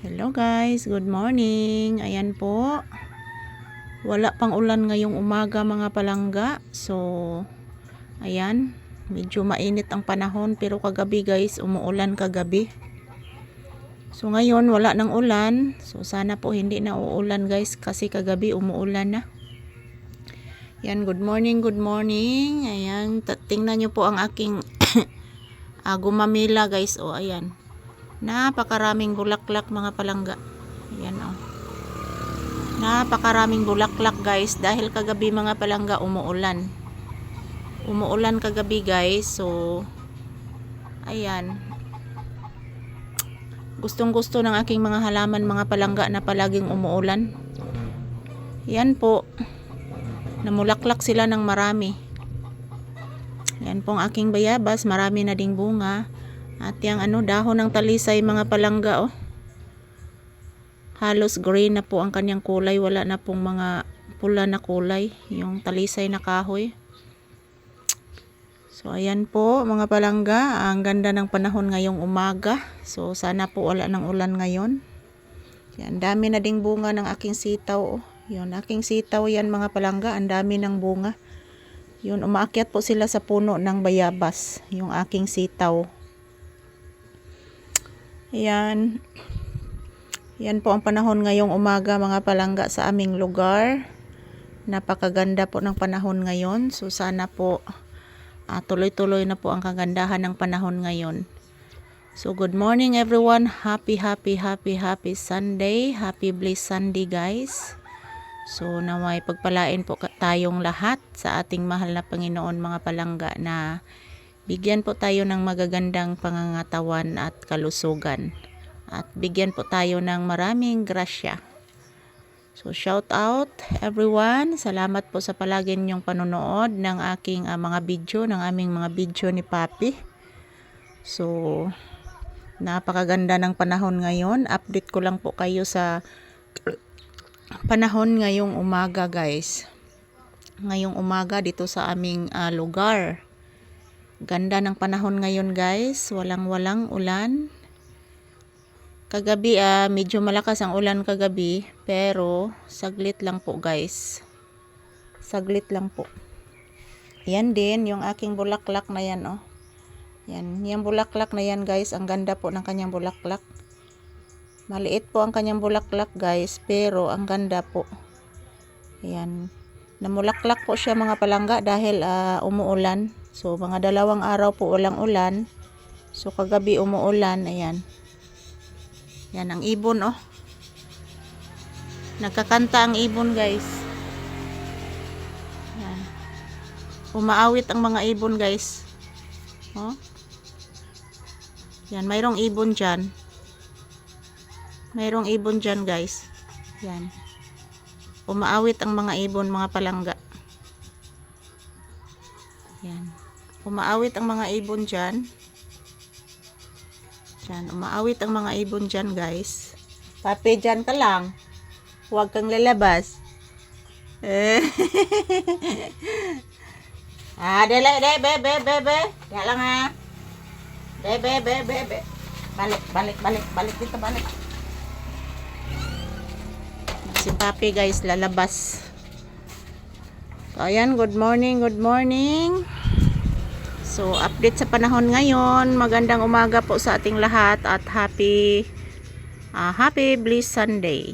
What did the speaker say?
Hello guys, good morning. Ayan po. Wala pang ulan ngayong umaga mga palangga. So, ayan. Medyo mainit ang panahon pero kagabi guys, umuulan kagabi. So ngayon wala nang ulan. So sana po hindi na uulan guys kasi kagabi umuulan na. Ayan, good morning, good morning. Ayan, tingnan nyo po ang aking gumamila guys. O, ayan. Napakaraming bulaklak mga palangga. Ayan o. Napakaraming bulaklak guys. Dahil kagabi mga palangga umuulan. Umuulan kagabi guys. So, ayan. Gustong gusto ng aking mga halaman mga palangga na palaging umuulan. Ayan po. Namulaklak sila ng marami. Ayan po ang aking bayabas. Marami na ding bunga. At yung dahon ng talisay mga palangga oh. Halos green na po ang kanyang kulay, wala na pong mga pula na kulay, yung talisay na kahoy. So ayan po mga palangga, ang ganda ng panahon ngayong umaga. So sana po wala ng ulan ngayon. Yan, dami na ding bunga ng aking sitaw oh. Yun, aking sitaw yan mga palangga, ang dami ng bunga. Yun, umaakyat po sila sa puno ng bayabas, yung aking sitaw. Yan. Yan po ang panahon ngayong umaga mga palangga sa aming lugar. Napakaganda po ng panahon ngayon. So sana po tuloy-tuloy na po ang kagandahan ng panahon ngayon. So good morning everyone. Happy Sunday. Happy blessed Sunday guys. So naway pagpalain po tayong lahat sa ating mahal na Panginoon mga palangga na bigyan po tayo ng magagandang pangangatawan at kalusugan. At bigyan po tayo ng maraming grasya. So shout out everyone. Salamat po sa palagi ninyong panonood ng aking mga video, ng aming mga video ni Papi. So napakaganda ng panahon ngayon. Update ko lang po kayo sa panahon ngayong umaga guys. Ngayong umaga dito sa aming lugar. Ganda ng panahon ngayon guys. Walang ulan. Kagabi medyo malakas ang ulan kagabi. Pero saglit lang po guys. Saglit lang po. Yan din yung aking bulaklak na yan oh. Yan. Yung bulaklak na yan guys. Ang ganda po ng kanyang bulaklak. Maliit po ang kanyang bulaklak guys. Pero ang ganda po. Yan. Namulaklak po siya mga palangga dahil umuulan. So mga 2 araw po walang ulan. So kagabi umuulan. Ayan. Yan ang ibon oh. Nagkakanta ang ibon guys. Yan. Umaawit ang mga ibon guys. Oh. Yan, mayroong ibon dyan. Mayroong ibon dyan guys. Yan. Umaawit ang mga ibon mga palangga. Yan. Umaawit ang mga ibon dyan. Yan. Umaawit ang mga ibon dyan guys. Papi, dyan ka lang. Huwag kang lalabas. Dali, be. Yan lang ha. Be. Balik dito, balik. Si Papi guys, lalabas. So, ayan, good morning. So, update sa panahon ngayon. Magandang umaga po sa ating lahat at happy blessed Sunday.